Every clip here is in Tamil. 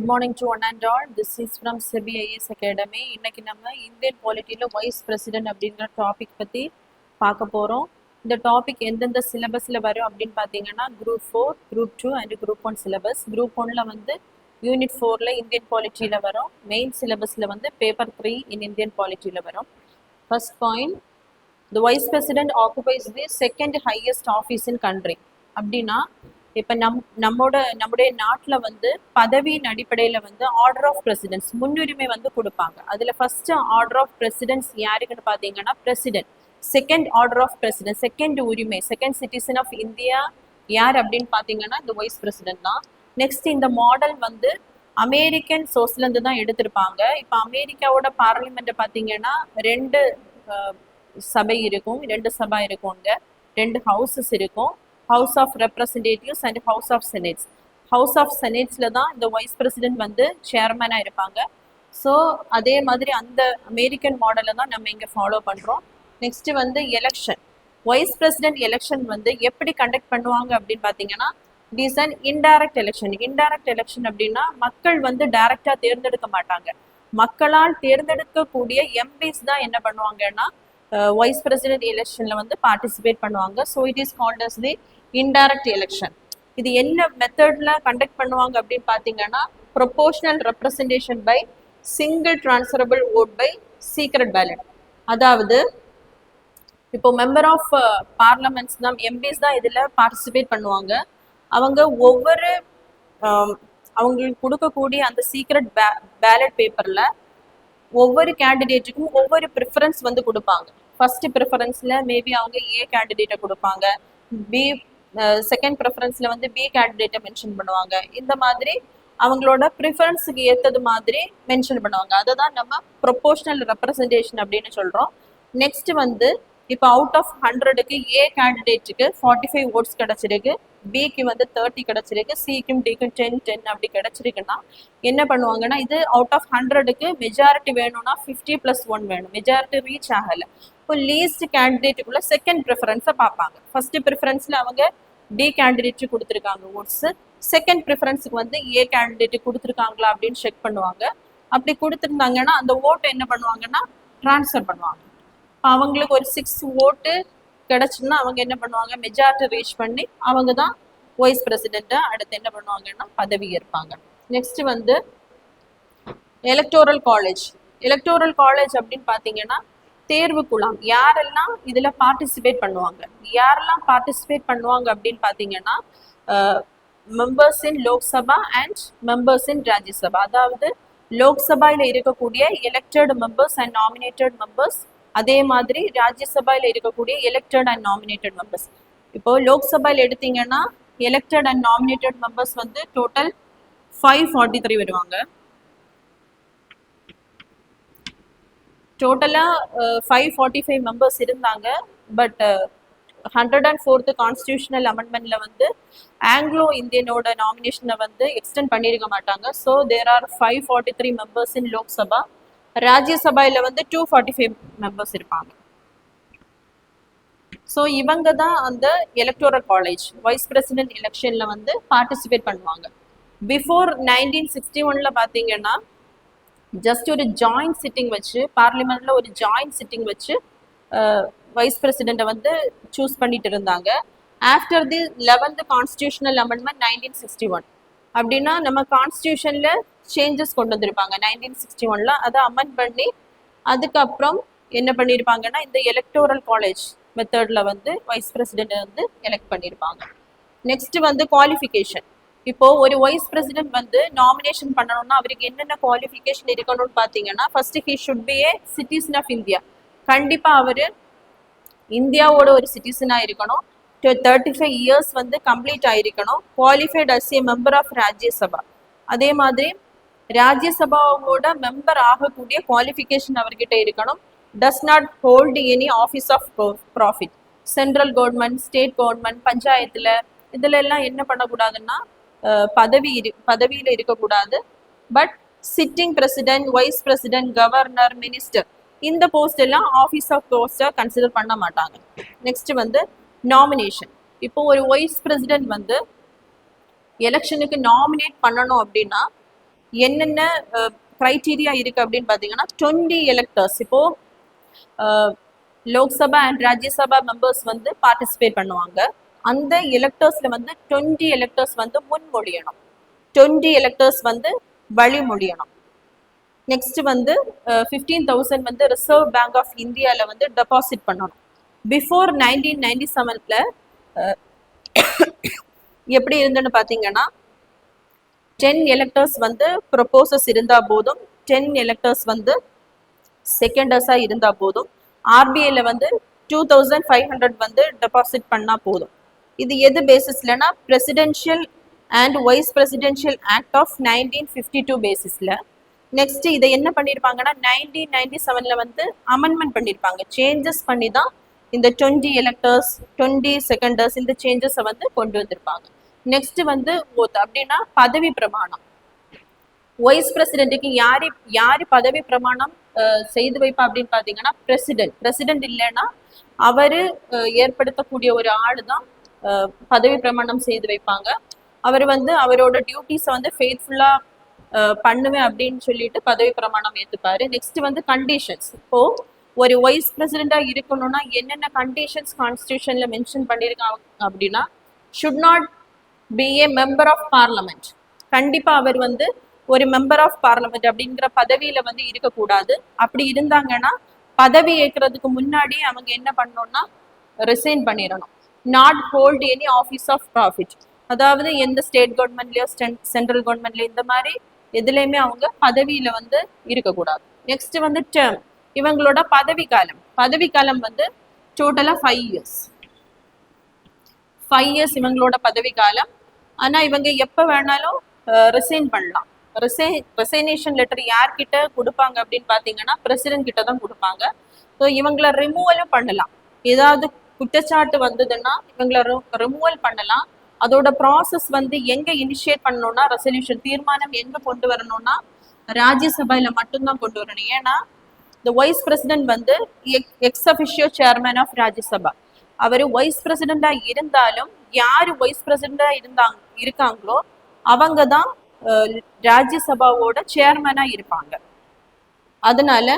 morning to one and all. This is from SEBI IAS Academy. இன்னைக்கு நம்ம இந்தியன் பாலிட்டியில் வைஸ் பிரசிடென்ட் அப்படிங்கிற டாபிக் பற்றி பார்க்க போகிறோம். இந்த டாபிக் எந்தெந்த சிலபஸில் வரும் அப்படின்னு பார்த்தீங்கன்னா group 4, group 2 and group 1 syllabus. Group 1ல் வந்து யூனிட் 4ல் இந்தியன் பாலிட்டியில் வரும். மெயின் சிலபஸில் வந்து பேப்பர் 3 இன் இந்தியன் பாலிட்டியில் வரும். First point, the vice president occupies the second highest office in country. அப்படின்னா இப்போ நம்முடைய நாட்டில் வந்து பதவியின் அடிப்படையில் வந்து ஆர்டர் ஆஃப் பிரசிடென்ட்ஸ் முன்னுரிமை வந்து கொடுப்பாங்க. அதில் ஃபர்ஸ்ட் ஆர்டர் ஆஃப் பிரசிடென்ட்ஸ் யாருக்குன்னு பார்த்தீங்கன்னா president. Second order of president, second உரிமை, செகண்ட் சிட்டிசன் ஆஃப் இந்தியா யார் அப்படின்னு பார்த்தீங்கன்னா இந்த வைஸ் பிரசிடென்ட் தான். நெக்ஸ்ட் இந்த மாடல் வந்து அமெரிக்கன் சோர்ஸ்லேருந்து தான் எடுத்திருப்பாங்க. இப்போ அமெரிக்காவோட பார்லிமெண்ட்டை பார்த்தீங்கன்னா ரெண்டு சபை இருக்கும், ரெண்டு சபா இருக்கும், அங்கே ரெண்டு ஹவுசஸ் இருக்கும், house of representatives and house of senates. House of செனேட்ஸில் தான் இந்த வைஸ் பிரசிடென்ட் வந்து சேர்மனாக இருப்பாங்க. ஸோ அதே மாதிரி அந்த அமெரிக்கன் மாடலை தான் நம்ம இங்கே ஃபாலோ பண்ணுறோம். நெக்ஸ்ட்டு வந்து எலெக்ஷன், வைஸ் பிரசிடென்ட் எலெக்ஷன் வந்து எப்படி கண்டக்ட் பண்ணுவாங்க அப்படின்னு பார்த்தீங்கன்னா it is an indirect election. Indirect election அப்படின்னா மக்கள் வந்து டைரக்டாக தேர்ந்தெடுக்க மாட்டாங்க. மக்களால் தேர்ந்தெடுக்கக்கூடிய எம்பிஸ் தான் என்ன பண்ணுவாங்கன்னா வைஸ் பிரசிடென்ட் எலெக்ஷனில் வந்து பார்ட்டிசிபேட் பண்ணுவாங்க. So it is called as the indirect election. இது என்ன மெத்தட்ல கண்டக்ட் பண்ணுவாங்க அப்படின்னு பார்த்தீங்கன்னா proportional representation by single transferable vote by secret ballot. அதாவது இப்போ மெம்பர் ஆஃப் பார்லமெண்ட்ஸ் தான், எம்பிஸ் தான் இதில் பார்ட்டிசிபேட் பண்ணுவாங்க. அவங்க ஒவ்வொரு அவங்களுக்கு கொடுக்கக்கூடிய அந்த சீக்ரெட் பேலட் பேப்பரில் ஒவ்வொரு கேண்டிடேட்டுக்கும் ஒவ்வொரு ப்ரிஃபரன்ஸ் வந்து கொடுப்பாங்க. ஃபர்ஸ்ட் ப்ரிஃபரன்ஸில் மேபி அவங்க ஏ கேண்டிடேட்டை கொடுப்பாங்க, பி செகண்ட் ப்ரிஃபரன்ஸில் வந்து பி கேண்டிடேட்டை மென்ஷன் பண்ணுவாங்க. இந்த மாதிரி அவங்களோட ப்ரிஃபரன்ஸுக்கு ஏற்றது மாதிரி மென்ஷன் பண்ணுவாங்க. அதை தான் நம்ம ப்ரொபோர்ஷனல் ரெப்ரசன்டேஷன் அப்படின்னு சொல்கிறோம். நெக்ஸ்ட் வந்து இப்போ அவுட் ஆஃப் 100க்கு ஏ கேண்டிடேட்டுக்கு 45 ஓட்ஸ் கிடச்சிருக்கு, பிக்கு வந்து 30 கிடச்சிருக்கு, சிக்கும் டிக்கும் 10 அப்படி கிடச்சிருக்குன்னா என்ன பண்ணுவாங்கன்னா இது அவுட் ஆஃப் 100க்கு மெஜாரிட்டி வேணும்னா 50+1 வேணும். மெஜாரிட்டி ரீச் ஆகலை. இப்போ லீஸ்ட் கேண்டிடேட்டுக்குள்ள செகண்ட் ப்ரிஃபரன்ஸை பார்ப்பாங்க. ஃபர்ஸ்ட் ப்ரிஃபரன்ஸில் அவங்க டி கேண்டிடேட்டு கொடுத்துருக்காங்க ஓட்ஸு, செகண்ட் ப்ரிஃபரன்ஸுக்கு வந்து ஏ கேண்டிடேட்டு கொடுத்துருக்காங்களா அப்படின்னு செக் பண்ணுவாங்க. அப்படி கொடுத்துருந்தாங்கன்னா அந்த ஓட்டை என்ன பண்ணுவாங்கன்னா ட்ரான்ஸ்ஃபர் பண்ணுவாங்க. அவங்களுக்கு ஒரு 6 ஓட்டு கிடச்சுன்னா அவங்க என்ன பண்ணுவாங்க, மெஜாரிட்டி ரீச் பண்ணி அவங்க தான் வைஸ் பிரசிடென்ட்டை அடுத்து என்ன பண்ணுவாங்கன்னா பதவி ஏற்பாங்க. நெக்ஸ்ட் வந்து எலக்டோரல் காலேஜ். எலக்டோரல் காலேஜ் அப்படின்னு பார்த்தீங்கன்னா தேர்வு குழாம். யாரெல்லாம் இதில் பார்ட்டிசிபேட் பண்ணுவாங்க, யாரெல்லாம் பார்ட்டிசிபேட் பண்ணுவாங்க அப்படின்னு பார்த்தீங்கன்னா members in Lok Sabha and members இன் ராஜ்யசபா. அதாவது லோக்சபாயில் இருக்கக்கூடிய elected members and nominated members, அதே மாதிரி ராஜ்யசபாயில் இருக்கக்கூடிய எலெக்டட் அண்ட் நாமினேட்டட் மெம்பர்ஸ். இப்போ லோக்சபாயில் எடுத்தீங்கன்னா எலெக்டட் அண்ட் நாமினேட்டட் மெம்பர்ஸ் வந்து டோட்டல் 543 வருவாங்க. டோட்டலாக 545 மெம்பர்ஸ் இருந்தாங்க. பட் 104th கான்ஸ்டியூஷனல் அமெண்ட்மெண்ட்ல வந்து ஆங்கிலோ இந்தியனோட நாமினேஷனை வந்து எக்ஸ்டெண்ட் பண்ணியிருக்க மாட்டாங்க. ஸோ தேர் ஆர் 543 மெம்பர்ஸ் இன் லோக்சபா. ராஜ்யசபாயில் வந்து 245 மெம்பர்ஸ் இருப்பாங்க. ஸோ இவங்க தான் அந்த எலக்டோரல் காலேஜ் வைஸ் பிரசிடென்ட் எலெக்ஷனில் வந்து பார்ட்டிசிபேட் பண்ணுவாங்க. பிஃபோர் 1961 பார்த்தீங்கன்னா ஜஸ்ட் ஒரு ஜாயிண்ட் சிட்டிங் வச்சு, பார்லிமெண்ட்ல ஒரு ஜாயிண்ட் சிட்டிங் வச்சு வைஸ் பிரசிடென்ட்டை வந்து சூஸ் பண்ணிட்டு இருந்தாங்க. After the 11th constitutional amendment 1961 அப்படின்னா நம்ம கான்ஸ்டியூஷன்ல சேஞ்சஸ் கொண்டு வந்திருப்பாங்க 1961. அதை அமெண்ட் பண்ணி அதுக்கப்புறம் என்ன பண்ணியிருப்பாங்கன்னா இந்த எலக்டோரல் காலேஜ் மெத்தட்ல வந்து வைஸ் பிரசிடென்ட்டை வந்து எலெக்ட் பண்ணியிருப்பாங்க. நெக்ஸ்ட் வந்து குவாலிஃபிகேஷன். இப்போ ஒரு வைஸ் பிரசிடென்ட் வந்து நாமினேஷன் பண்ணணும்னா அவருக்கு என்னென்ன குவாலிஃபிகேஷன் இருக்கணும்னு பார்த்தீங்கன்னா first he should B A citizen of India. கண்டிப்பாக அவர் இந்தியாவோட ஒரு சிட்டிசனாக இருக்கணும். 35 இயர்ஸ் வந்து complete ஆகிருக்கணும். Qualified as a member of Rajya Sabha. அதே மாதிரி ராஜ்யசபாவோட மெம்பர் ஆகக்கூடிய குவாலிஃபிகேஷன் அவர்கிட்ட இருக்கணும். Does not hold any office of profit. Central government, state government, பஞ்சாயத்தில் இதில் எல்லாம் என்ன பண்ணக்கூடாதுன்னா பதவியில் இருக்கக்கூடாது. But sitting president, vice president, governor, minister இந்த போஸ்ட் எல்லாம் ஆஃபீஸ் ஆஃப் போஸ்ட்டை கன்சிடர் பண்ண மாட்டாங்க. நெக்ஸ்ட் வந்து நாமினேஷன். இப்போ ஒரு வைஸ் பிரசிடென்ட் வந்து எலெக்ஷனுக்கு நாமினேட் பண்ணணும் அப்படின்னா என்னென்ன கிரைட்டீரியா இருக்கு அப்படின்னு பார்த்தீங்கன்னா 20 எலக்டர்ஸ். இப்போ லோக்சபா அண்ட் ராஜ்யசபா மெம்பர்ஸ் வந்து பார்ட்டிசிபேட் பண்ணுவாங்க. அந்த எலக்டர்ஸ்ல வந்து 20 எலக்டர்ஸ் வந்து முன்மொழியணும், 20 எலக்டர்ஸ் வந்து வழிமொழியணும். நெக்ஸ்ட் வந்து 15,000 வந்து ரிசர்வ் பேங்க் ஆஃப் இந்தியாவில் வந்து டெபாசிட் பண்ணணும். பிஃபோர் 1997ல எப்படி இருந்துன்னு பார்த்தீங்கன்னா 10 எலக்டர்ஸ் வந்து ப்ரொபோசஸ் இருந்தால் போதும், 10 எலக்டர்ஸ் வந்து செகண்டர்ஸாக இருந்தால் போதும். ஆர்பிஐல வந்து 2,500 வந்து டெபாசிட் பண்ணால் போதும். இது எது பேசிஸ்லனா presidential and vice presidential act of 1952 பேசிஸ்ல. நெக்ஸ்ட் இதை என்ன பண்ணியிருப்பாங்கன்னா 1997ல வந்து அமெண்ட்மெண்ட் பண்ணியிருப்பாங்க, சேஞ்சஸ் பண்ணி தான் இந்த 20 எலக்டர்ஸ் 20 செகண்டர்ஸ் இந்த சேஞ்சஸை வந்து கொண்டு வந்திருப்பாங்க. நெக்ஸ்ட் வந்து அப்படின்னா பதவி பிரமாணம். வைஸ் பிரசிடென்ட்டுக்கு யாரு பதவி பிரமாணம் செய்து வைப்பா அப்படின்னு பார்த்தீங்கன்னா பிரசிடென்ட் இல்லைன்னா அவரு ஏற்படுத்தக்கூடிய ஒரு ஆளு தான் பதவி பிரமாணம் செய்து வைப்பாங்க. அவர் வந்து அவரோட டியூட்டிஸை வந்து ஃபெய்த்ஃபுல்லா பண்ணுவேன் அப்படின்னு சொல்லிட்டு பதவி பிரமாணம் ஏற்றுப்பாரு. நெக்ஸ்ட் வந்து கண்டிஷன்ஸ். இப்போ ஒரு வைஸ் பிரசிடெண்டா இருக்கணும்னா என்னென்ன கண்டிஷன்ஸ் கான்ஸ்டியூஷன்ல மென்ஷன் பண்ணியிருக்காங்க அப்படின்னா should not be a member of parliament. கண்டிப்பா அவர் வந்து ஒரு மெம்பர் ஆஃப் பார்லமெண்ட் அப்படிங்கிற பதவியில வந்து இருக்கக்கூடாது. அப்படி இருந்தாங்கன்னா பதவி ஏற்கிறதுக்கு முன்னாடி அவங்க என்ன பண்ணணும்னா ரிசைன் பண்ணிடணும். Not hold any office of profit, அதாவது எந்த ஸ்டேட் கவர்மெண்ட்லயோ சென்ட்ரல் கவர்மெண்ட்லயோ இந்த மாதிரி எதுலையுமே அவங்க பதவியில வந்து இருக்கக்கூடாது. நெக்ஸ்ட் வந்து டேர்ம், இவங்களோட பதவி காலம் வந்து டோட்டலா 5 இயர்ஸ். 5 இயர்ஸ் இவங்களோட பதவி காலம். ஆனா இவங்க எப்ப வேணாலும் ரிசைன் பண்ணலாம். ரிசைனேஷன் லெட்டர் யார்கிட்ட கொடுப்பாங்க அப்படின்னு பார்த்தீங்கன்னா பிரசிடென்ட் கிட்ட தான் கொடுப்பாங்க. ஸோ இவங்களை ரிமூவலும் பண்ணலாம். ஏதாவது குற்றச்சாட்டு வந்ததுன்னா இவங்களை ரிமூவல் பண்ணலாம். அதோட ப்ராசஸ் வந்து எங்க இனிஷியேட் பண்ணணும்னா ரெசல்யூஷன் தீர்மானம் எங்க கொண்டு வரணும்னா ராஜ்யசபையில மட்டும்தான் கொண்டு வரணும். ஏன்னா இந்த வைஸ் பிரசிடென்ட் வந்து X officio chairman of Rajya Sabha. Our wise பிரசிடெண்டா இருந்தாலும் யாரு வைஸ் பிரசிடெண்டா இருக்காங்களோ அவங்க தான் ராஜ்யசபாவோட சேர்மனா இருப்பாங்க. அதனால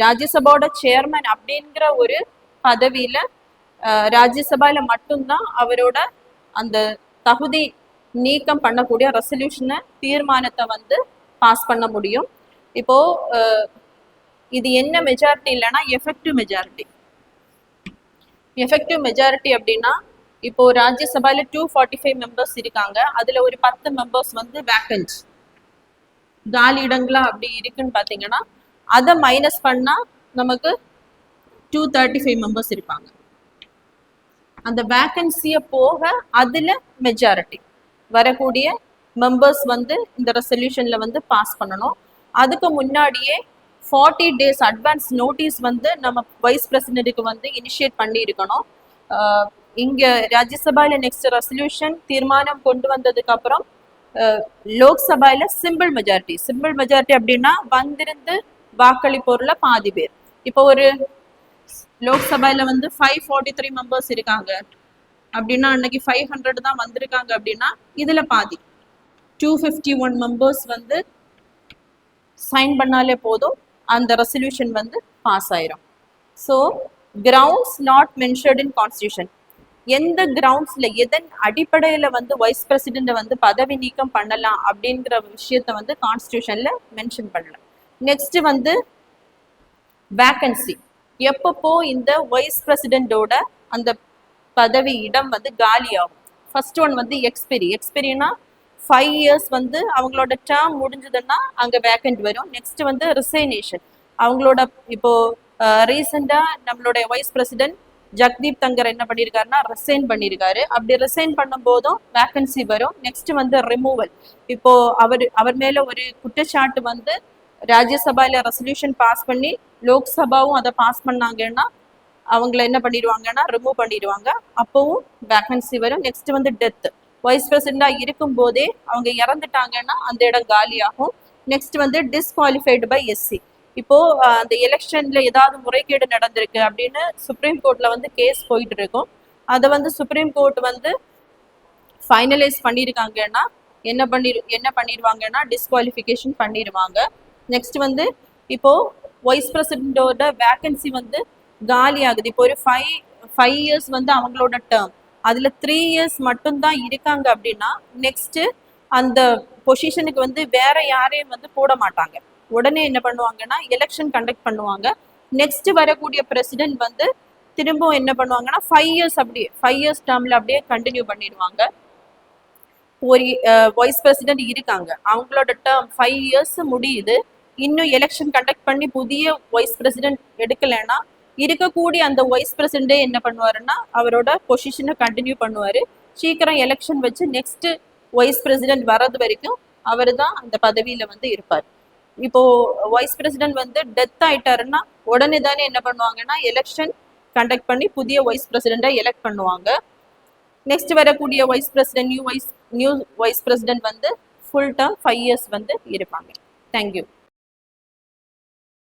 ராஜ்யசபாவோட சேர்மன் அப்படிங்கிற ஒரு பதவியில ராஜ்யசபால மட்டும்தான் அவரோட அந்த தகுதி நீக்கம் பண்ணக்கூடிய ரெசல்யூஷனை தீர்மானத்தை வந்து பாஸ் பண்ண முடியும். இப்போ இது என்ன மெஜாரிட்டி இல்லைன்னா எஃபெக்டிவ் மெஜாரிட்டி அப்படின்னா இப்போ ராஜ்யசபால 245 மெம்பர்ஸ் இருக்காங்க. அதுல ஒரு 10 மெம்பர்ஸ் வந்து வேக்கன்ட் காலி இடங்களா அப்படி இருக்குன்னு பாத்தீங்கன்னா அதை மைனஸ் பண்ணா நமக்கு 235 மெம்பர்ஸ் இருப்பாங்க. அந்த வேக்கன்சியை போக அதுல மெஜாரிட்டி வரக்கூடிய மெம்பர்ஸ் வந்து இந்த ரெசல்யூஷன்ல வந்து பாஸ் பண்ணணும். அதுக்கு முன்னாடியே 40 days அட்வான்ஸ் நோட்டீஸ் வந்து நம்ம வைஸ் பிரசிடென்ட்டுக்கு வந்து இனிஷியேட் பண்ணி இருக்கணும். இங்க ராஜ்யசபால நெக்ஸ்ட் ரெசல்யூஷன் தீர்மானம் கொண்டு வந்ததுக்கு அப்புறம் லோக்சபால சிம்பிள் மெஜாரிட்டி அப்படின்னா வந்திருந்து வாக்களிப்போர்ல பாதி பேர். இப்போ ஒரு லோக்சபால வந்து 543 மெம்பர்ஸ் இருக்காங்க அப்படின்னா அன்னைக்கு 500 தான் வந்திருக்காங்க அப்படின்னா இதுல பாதி 251 மெம்பர்ஸ் வந்து சைன் பண்ணாலே போதும், அந்த ரெசல்யூஷன் வந்து பாஸ் ஆயிரும். So grounds not mentioned in constitution, எந்த கிரவுண்ட்ஸ்ல எதன் அடிப்படையில வந்து வைஸ் பிரசிடென்ட் வந்து பதவி நீக்கம் பண்ணலாம் அப்படிங்கிற விஷயத்த வந்து கான்ஸ்டியூஷன்ல மென்ஷன் பண்ணல. நெக்ஸ்ட் வந்து வேக்கன்சி, எப்பப்போ இந்த வைஸ் பிரசிடென்டோட அந்த பதவி இடம் வந்து காலி ஆகும். ஃபர்ஸ்ட் ஒன் வந்து எக்ஸ்பெரினா 5 இயர்ஸ் வந்து அவங்களோட டேர்ம் முடிஞ்சதுன்னா அங்க வேக்கன்ட் வரும். நெக்ஸ்ட் வந்து ரிசைனேஷன், அவங்களோட இப்போ ரீசெண்டா நம்மளுடைய வைஸ் பிரசிடென்ட் ஜக்தீப் தங்கர் என்ன பண்ணியிருக்காருன்னா ரிசைன் பண்ணியிருக்காரு. அப்படி ரிசைன் பண்ணும் போதும் வேக்கன்சி வரும். நெக்ஸ்ட் வந்து ரிமூவல், இப்போ அவர் மேல ஒரு குற்றச்சாட்டு வந்து ராஜ்யசபால ரெசல்யூஷன் பாஸ் பண்ணி லோக்சபாவும் அதை பாஸ் பண்ணாங்கன்னா அவங்கள என்ன பண்ணிடுவாங்கன்னா ரிமூவ் பண்ணிடுவாங்க. அப்பவும் வேக்கன்சி வரும். நெக்ஸ்ட் வந்து டெத், வைஸ் பிரசிடென்டா இருக்கும் போதே அவங்க இறந்துட்டாங்கன்னா அந்த இடம் காலியாகும். நெக்ஸ்ட் வந்து டிஸ்குவாலிஃபைடு பை எஸ்சி, இப்போ அந்த எலெக்ஷன்ல ஏதாவது முறைகேடு நடந்திருக்கு அப்படின்னு சுப்ரீம் கோர்ட்ல வந்து கேஸ் போயிட்டு இருக்கும். அதை வந்து சுப்ரீம் கோர்ட் வந்து ஃபைனலைஸ் பண்ணியிருக்காங்கன்னா என்ன பண்ணிடுவாங்கன்னா டிஸ்குவாலிஃபிகேஷன் பண்ணிடுவாங்க. நெக்ஸ்ட் வந்து இப்போ வைஸ் பிரசிடென்டோட வேகன்சி வந்து காலி ஆகுது. இப்போ ஒரு ஃபைவ் இயர்ஸ் வந்து அவங்களோட டேர்ம், அதுல 3 இயர்ஸ் மட்டும்தான் இருக்காங்க அப்படின்னா நெக்ஸ்ட் அந்த பொசிஷனுக்கு வந்து வேற யாரையும் வந்து போட மாட்டாங்க. உடனே என்ன பண்ணுவாங்கன்னா எலெக்ஷன் கண்டக்ட் பண்ணுவாங்க. நெக்ஸ்ட் வரக்கூடிய பிரசிடென்ட் வந்து திரும்பவும் என்ன பண்ணுவாங்கன்னா 5 இயர்ஸ் டேர்ம்ல அப்படியே கண்டினியூ பண்ணிடுவாங்க. ஒரு வைஸ் பிரசிடென்ட் இருக்காங்க, அவங்களோட டேர்ம் 5 இயர்ஸ் முடியுது, இன்னும் எலெக்ஷன் கண்டக்ட் பண்ணி புதிய வைஸ் பிரசிடென்ட் எடுக்கலைன்னா இருக்கக்கூடிய அந்த வைஸ் பிரசிடென்டே என்ன பண்ணுவாருன்னா அவரோட பொசிஷனை கண்டினியூ பண்ணுவாரு. சீக்கிரம் எலெக்ஷன் வச்சு நெக்ஸ்ட் வைஸ் பிரசிடென்ட் வர்றது வரைக்கும் அவர் தான் அந்த பதவியில வந்து இருப்பார். இப்போ வைஸ் பிரசிடென்ட் வந்து டெத் ஆயிட்டாருன்னா உடனே தானே என்ன பண்ணுவாங்கன்னா எலெக்ஷன் கண்டக்ட் பண்ணி புதிய வைஸ் பிரசிடென்ட்டை எலெக்ட் பண்ணுவாங்க. நெக்ஸ்ட் வரக்கூடிய vice president new vice president வந்து ஃபுல் டேர்ம் 5 இயர்ஸ் வந்து இருப்பாங்க. தேங்க்யூ.